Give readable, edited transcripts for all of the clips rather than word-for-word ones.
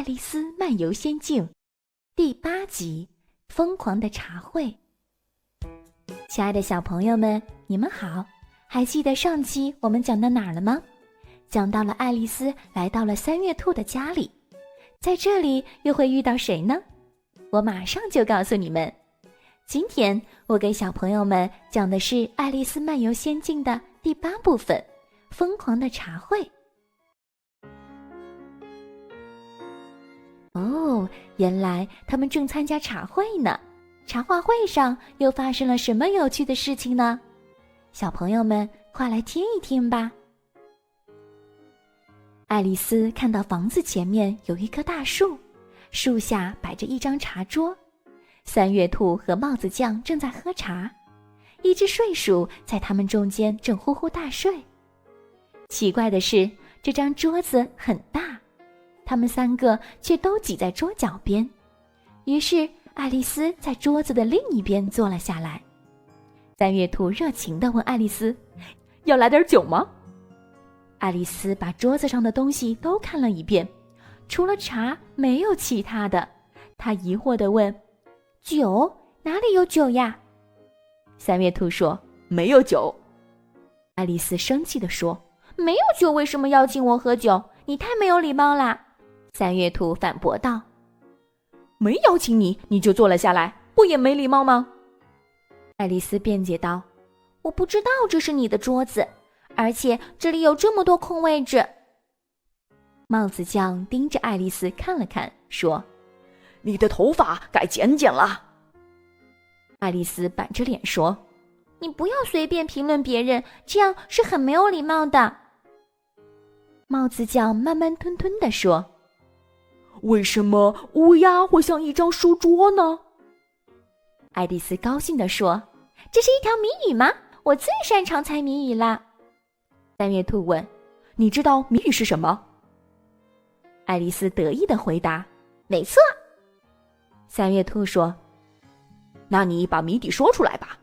爱丽丝漫游仙境》第8集《疯狂的茶会》。亲爱的小朋友们，你们好，还记得上期我们讲到哪儿了吗？讲到了爱丽丝来到了三月兔的家里，在这里又会遇到谁呢？我马上就告诉你们。今天我给小朋友们讲的是《爱丽丝漫游仙境》的第8部分《疯狂的茶会》。哦，原来他们正参加茶会呢。茶话会上又发生了什么有趣的事情呢？小朋友们快来听一听吧。爱丽丝看到房子前面有一棵大树，树下摆着一张茶桌，三月兔和帽子酱正在喝茶，一只睡鼠在他们中间正呼呼大睡。奇怪的是，这张桌子很大，他们3个却都挤在桌角边。于是爱丽丝在桌子的另一边坐了下来。三月兔热情地问爱丽丝：“要来点酒吗？”爱丽丝把桌子上的东西都看了一遍，除了茶没有其他的。她疑惑地问：“酒？哪里有酒呀？”三月兔说：“没有酒。”爱丽丝生气地说：“没有酒为什么要请我喝酒？你太没有礼貌啦！”三月兔反驳道：“没邀请你，你就坐了下来，不也没礼貌吗？”爱丽丝辩解道：“我不知道这是你的桌子，而且这里有这么多空位置。”帽子酱盯着爱丽丝看了看，说：“你的头发该剪剪了。”爱丽丝板着脸说：“你不要随便评论别人，这样是很没有礼貌的。”帽子酱慢慢吞吞地说：“为什么乌鸦会像一张书桌呢？”爱丽丝高兴地说：“这是一条谜语吗？我最擅长猜谜语啦。”三月兔问：“你知道谜语是什么？”爱丽丝得意地回答：“没错。”三月兔说：“那你把谜底说出来吧。”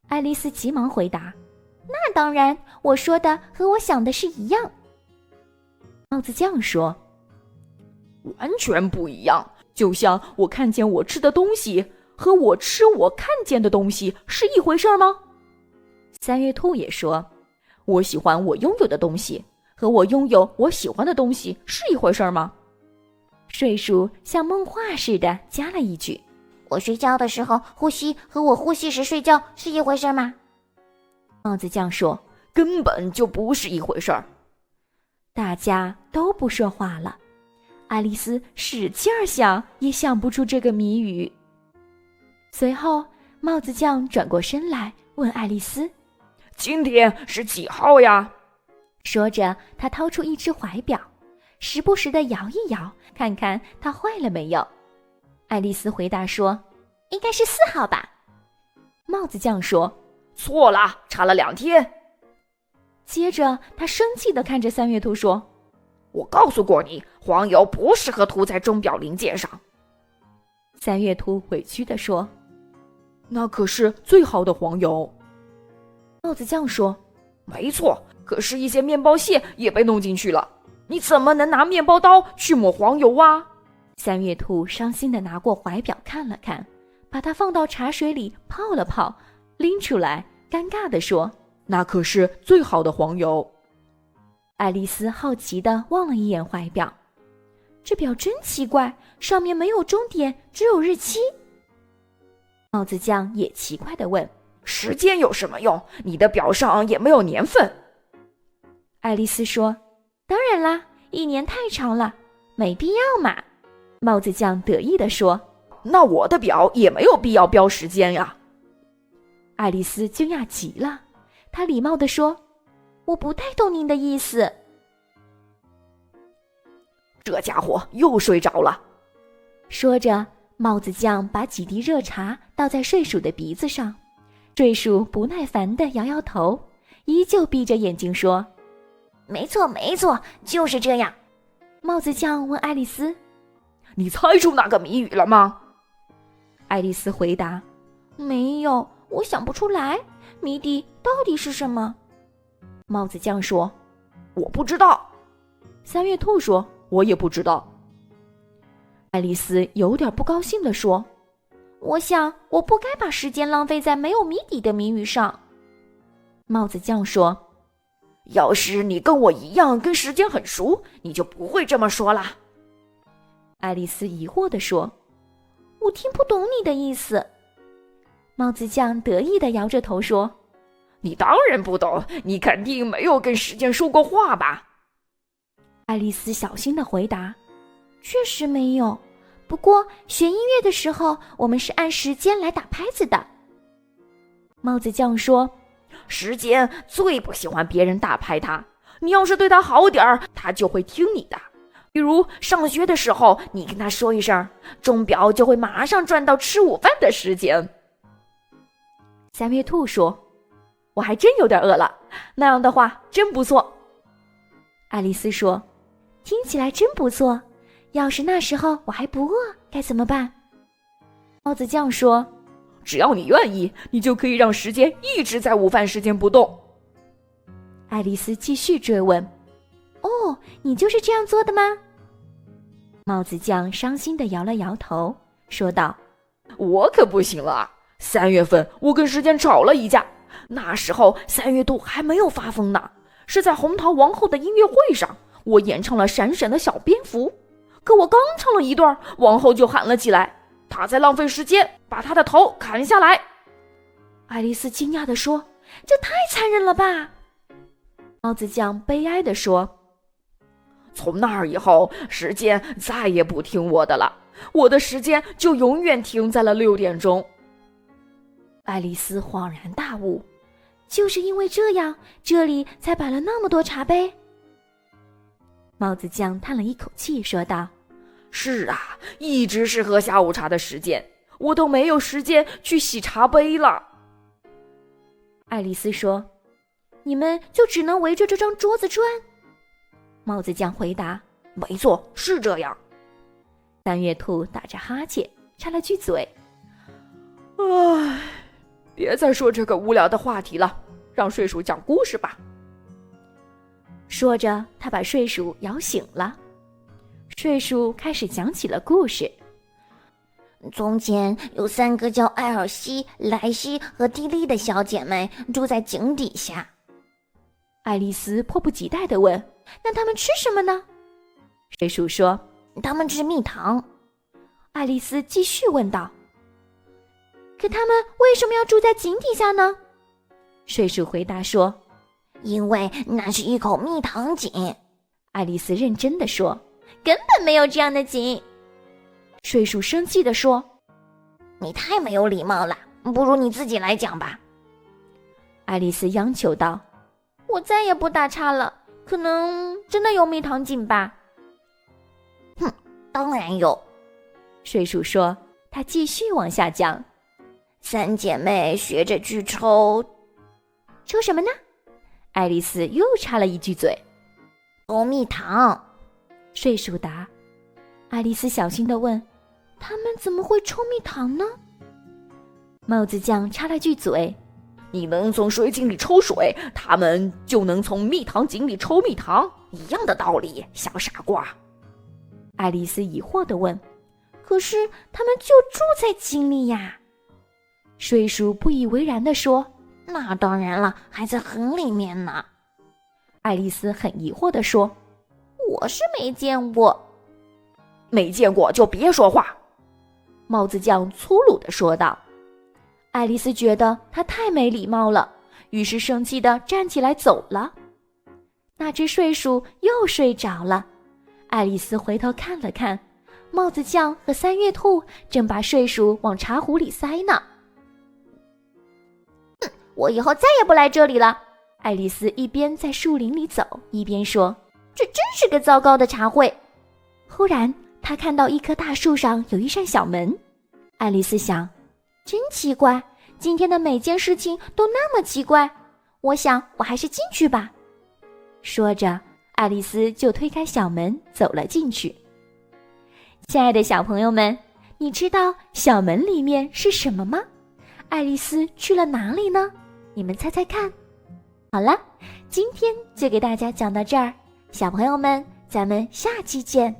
爱丽丝急忙回答：“那当然，我说的和我想的是一样。”帽子酱说：“完全不一样，就像我看见我吃的东西和我吃我看见的东西是一回事吗？”三月兔也说：“我喜欢我拥有的东西和我拥有我喜欢的东西是一回事吗？”睡鼠像梦话似的加了一句：“我睡觉的时候呼吸和我呼吸时睡觉是一回事吗？”帽子酱说：“根本就不是一回事儿。”大家都不说话了。爱丽丝使劲儿想，也想不出这个谜语。随后，帽子酱转过身来问爱丽丝：“今天是几号呀？”说着，他掏出一只怀表，时不时地摇一摇，看看它坏了没有。爱丽丝回答说：“应该是4号吧。”帽子酱说：“错了，差了2天。”接着，他生气地看着三月兔说：“我告诉过你，黄油不适合涂在钟表零件上。”三月兔委屈地说：“那可是最好的黄油。”帽子酱说：“没错，可是一些面包屑也被弄进去了，你怎么能拿面包刀去抹黄油啊？”三月兔伤心地拿过怀表看了看，把它放到茶水里泡了泡，拎出来，尴尬地说：“那可是最好的黄油。”爱丽丝好奇地望了一眼怀表，这表真奇怪，上面没有钟点，只有日期。帽子酱也奇怪地问：“时间有什么用？你的表上也没有年份。”爱丽丝说：“当然啦，1年太长了，没必要嘛。”帽子酱得意地说：“那我的表也没有必要标时间呀。”爱丽丝惊讶极了，她礼貌地说：“我不太懂您的意思。”这家伙又睡着了。说着，帽子酱把几滴热茶倒在睡鼠的鼻子上，睡鼠不耐烦地摇摇头，依旧闭着眼睛说：“没错，没错，就是这样。”帽子酱问爱丽丝：“你猜出那个谜语了吗？”爱丽丝回答：“没有，我想不出来，谜底到底是什么？”帽子酱说：“我不知道。”三月兔说：“我也不知道。”爱丽丝有点不高兴地说：“我想我不该把时间浪费在没有谜底的谜语上。”帽子匠说：“要是你跟我一样跟时间很熟，你就不会这么说了。”爱丽丝疑惑地说：“我听不懂你的意思。”帽子匠得意地摇着头说：“你当然不懂，你肯定没有跟时间说过话吧？”爱丽丝小心地回答：“确实没有，不过学音乐的时候，我们是按时间来打拍子的。”帽子匠说：“时间最不喜欢别人打拍他，你要是对他好点儿，他就会听你的。比如上学的时候，你跟他说一声，钟表就会马上转到吃午饭的时间。”三月兔说：“我还真有点饿了，那样的话真不错。”爱丽丝说：“听起来真不错，要是那时候我还不饿，该怎么办？”帽子匠说：“只要你愿意，你就可以让时间一直在午饭时间不动。”爱丽丝继续追问：“哦，你就是这样做的吗？”帽子匠伤心地摇了摇头，说道：“我可不行了，3月份我跟时间吵了一架，那时候三月兔还没有发疯呢，是在红桃王后的音乐会上，我演唱了闪闪的小蝙蝠，可我刚唱了一段，王后就喊了起来，她在浪费时间，把她的头砍下来。”爱丽丝惊讶地说：“这太残忍了吧！”帽子匠悲哀地说：“从那儿以后，时间再也不听我的了，我的时间就永远停在了6点钟。”爱丽丝恍然大悟，就是因为这样，这里才摆了那么多茶杯。帽子匠叹了一口气，说道：“是啊，一直是喝下午茶的时间，我都没有时间去洗茶杯了。”爱丽丝说：“你们就只能围着这张桌子转？”帽子匠回答：“没错，是这样。”三月兔打着哈欠，插了句嘴：“唉，别再说这个无聊的话题了，让睡鼠讲故事吧。”说着，他把睡鼠摇醒了。睡鼠开始讲起了故事。从前有3个叫艾尔西、莱西和蒂莉的小姐妹住在井底下。爱丽丝迫不及待地问：“那她们吃什么呢？”睡鼠说：“她们吃蜜糖。”爱丽丝继续问道：“可她们为什么要住在井底下呢？”睡鼠回答说：“因为那是一口蜜糖井。”爱丽丝认真地说：“根本没有这样的井。”睡鼠生气地说：“你太没有礼貌了，不如你自己来讲吧。”爱丽丝央求道：“我再也不打岔了，可能真的有蜜糖井吧？”“哼，当然有。”睡鼠说。他继续往下讲：“3姐妹学着去抽什么呢？”爱丽丝又插了一句嘴：“抽蜜糖。”睡鼠答。爱丽丝小心地问：“他们怎么会抽蜜糖呢？”帽子匠插了句嘴：“你能从水井里抽水，他们就能从蜜糖井里抽蜜糖，一样的道理，小傻瓜。”爱丽丝疑惑地问：“可是他们就住在井里呀？”睡鼠不以为然地说：“那当然了，还在很里面呢。”爱丽丝很疑惑地说：“我是没见过。”“没见过就别说话。”帽子匠粗鲁地说道。爱丽丝觉得他太没礼貌了，于是生气地站起来走了。那只睡鼠又睡着了。爱丽丝回头看了看，帽子匠和三月兔正把睡鼠往茶壶里塞呢。“我以后再也不来这里了。”爱丽丝一边在树林里走，一边说：“这真是个糟糕的茶会。”忽然，她看到一棵大树上有一扇小门。爱丽丝想，真奇怪，今天的每件事情都那么奇怪，我想我还是进去吧。说着，爱丽丝就推开小门走了进去。亲爱的小朋友们，你知道小门里面是什么吗？爱丽丝去了哪里呢？你们猜猜看。好了，今天就给大家讲到这儿，小朋友们，咱们下期见。